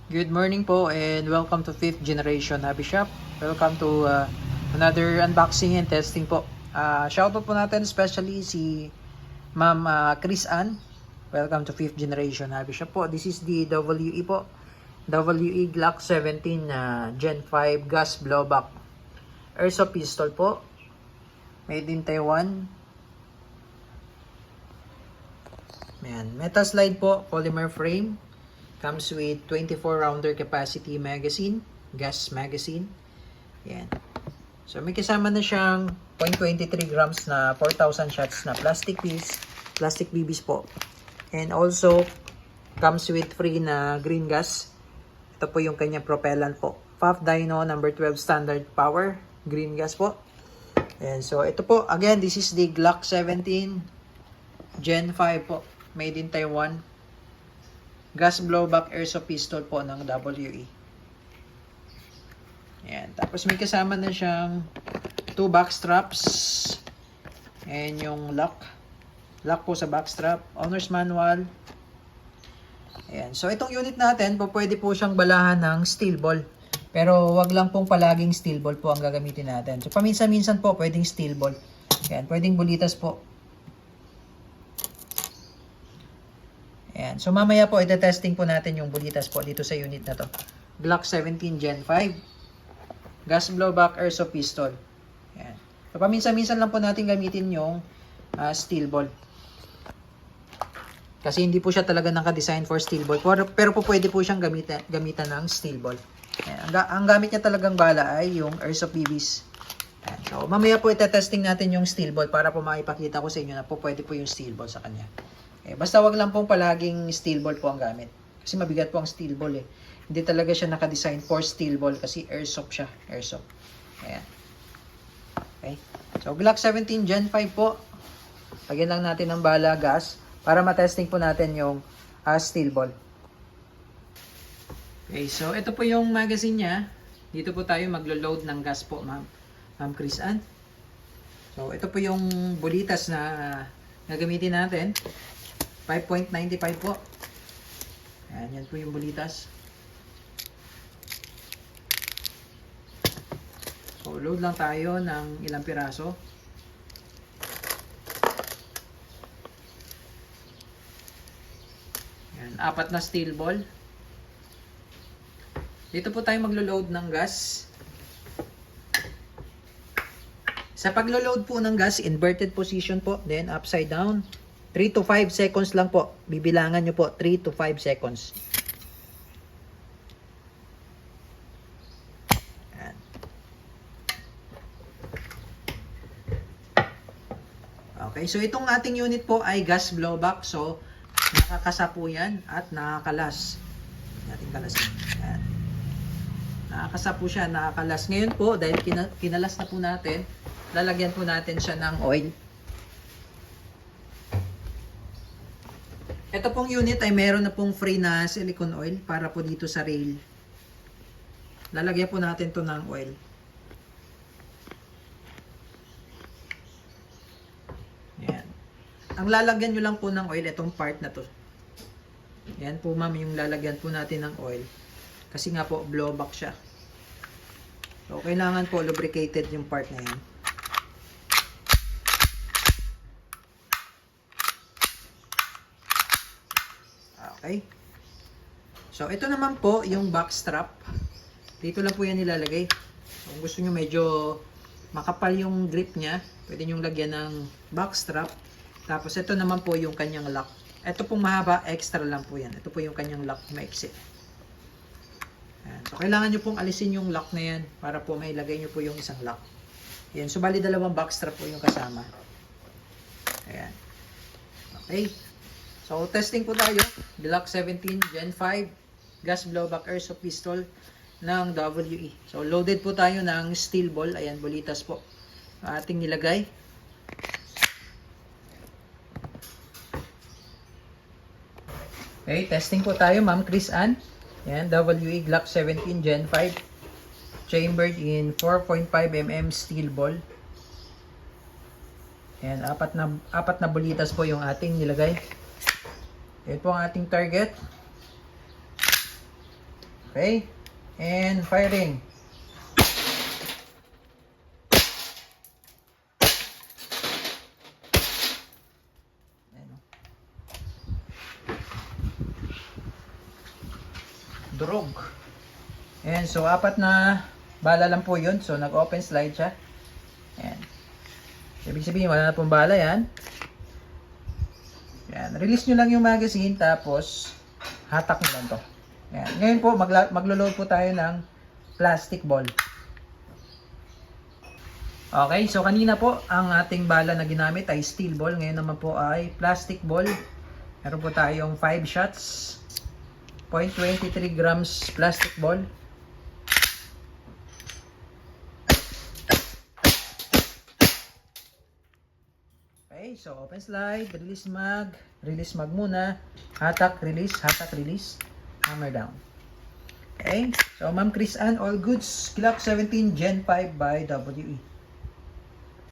Good morning po and welcome to 5th Generation Hobby Shop. Welcome to another unboxing and testing po. Shoutout po natin especially si Ma'am Chris Ann. Welcome to 5th Generation Hobby Shop po. This is the WE po. WE Glock 17 Gen 5 gas blowback airsoft pistol po. Made in Taiwan. Ayan. Metal slide po, polymer frame. Comes with 24 rounder capacity magazine, gas magazine. Yan. So may kasama na siyang 0.23 grams na 4,000 shots na plastic BBs po. And also comes with free na green gas. Ito po yung kanyang propellant po. FAF Dyno number 12 standard power, green gas po. And so ito po, again, this is the Glock 17 Gen 5 po, made in Taiwan. Gas blowback airsoft pistol po ng WE. Ayan. Tapos may kasama na siyang 2 back straps. And yung lock. Lock po sa back strap. Owner's manual. Ayan. So itong unit natin, po pwede po siyang balahan ng steel ball. Pero wag lang pong palaging steel ball po ang gagamitin natin. So paminsan-minsan po pwedeng steel ball. Ayan. Pwedeng bulitas po. Ayan. So mamaya po ite-testing po natin yung bulitas po dito sa unit na to. Glock 17 Gen 5. Gas blowback airsoft pistol. Ayan. So paminsan-minsan lang po natin gamitin yung steel ball. Kasi hindi po siya talaga naka-design for steel ball. Pero po pwede po siyang gamitan ng steel ball. Ayan. Ang gamit niya talagang bala ay yung airsoft BBs. Ayan. So mamaya po ite-testing natin yung steel ball para po maipakita ko sa inyo na po pwede po yung steel ball sa kanya. Basta wag lang pong palaging steel ball po ang gamit. Kasi mabigat po ang steel ball eh. Hindi talaga siya naka-design for steel ball kasi airsoft siya. Airsoft. Ayan. Okay. So Glock 17 Gen 5 po. Lagyan lang natin ng bala gas para matesting po natin yung steel ball. Okay. So ito po yung magazine niya. Dito po tayo maglo-load ng gas po, Ma'am Chris Ann. So ito po yung bulitas na gagamitin natin. 5.95 po. Ayan, yan po yung bulitas. So, load lang tayo ng ilang piraso. Ayan, 4 na steel ball. Dito po tayo maglo-load ng gas. Sa paglo-load po ng gas, inverted position po, then upside down. 3 to 5 seconds lang po. Bibilangan nyo po, 3 to 5 seconds. Ayan. Okay, so itong ating unit po ay gas blowback. So, nakakasa po yan at nakakalas. Natin kalas. Ayan. Nakakasa po siya, nakakalas. Ngayon po, dahil kinalas na po natin, lalagyan po natin siya ng oil. Ito pong unit ay meron na pong free na silicone oil para po dito sa rail. Lalagyan po natin to ng oil. Ayan. Ang lalagyan nyo lang po ng oil, itong part na to. Ayan po ma'am, yung lalagyan po natin ng oil. Kasi nga po, blowback siya. So, kailangan po lubricated yung part na yan. Okay. So, ito naman po yung back strap. Dito lang po yan nilalagay. Kung gusto nyo medyo makapal yung grip niya, pwede nyo lagyan ng back strap. Tapos, ito naman po yung kanyang lock. Ito pong mahaba, extra lang po yan. Ito po yung kanyang lock, maiksi. Ayan. So, kailangan nyo pong alisin yung lock na yan para po mailagay nyo po yung isang lock. Ayan. So, bali dalawang back strap po yung kasama. Ayan. Okay. So, testing po tayo. Glock 17 Gen 5 gas blowback airsoft pistol ng WE. So, loaded po tayo ng steel ball. Ayan, bulitas po. Ating nilagay. Okay, testing po tayo, Ma'am Chris Ann. Ayan, WE Glock 17 Gen 5. Chambered in 4.5mm steel ball. Ayan, apat na bulitas po yung ating nilagay. Ito po ang ating target. Okay? And firing. Ayan, oh. Durog. Ayan, so 4 na bala lang po yun. So nag-open slide siya. Ayan. Ibig sabihin, wala na pong bala yan. Ayan. Release nyo lang yung magazine, tapos hatak nyo lang to. Ayan. Ngayon po, maglo-load po tayo ng plastic ball. Okay, so kanina po, ang ating bala na ginamit ay steel ball. Ngayon naman po ay plastic ball. Meron po tayong 5 shots. 0.23 grams plastic ball. Okay, so open slide, release mag muna, hatak, release, hammer down. Okay, so Ma'am Chris Ann, all goods, Glock 17 Gen 5 by WE.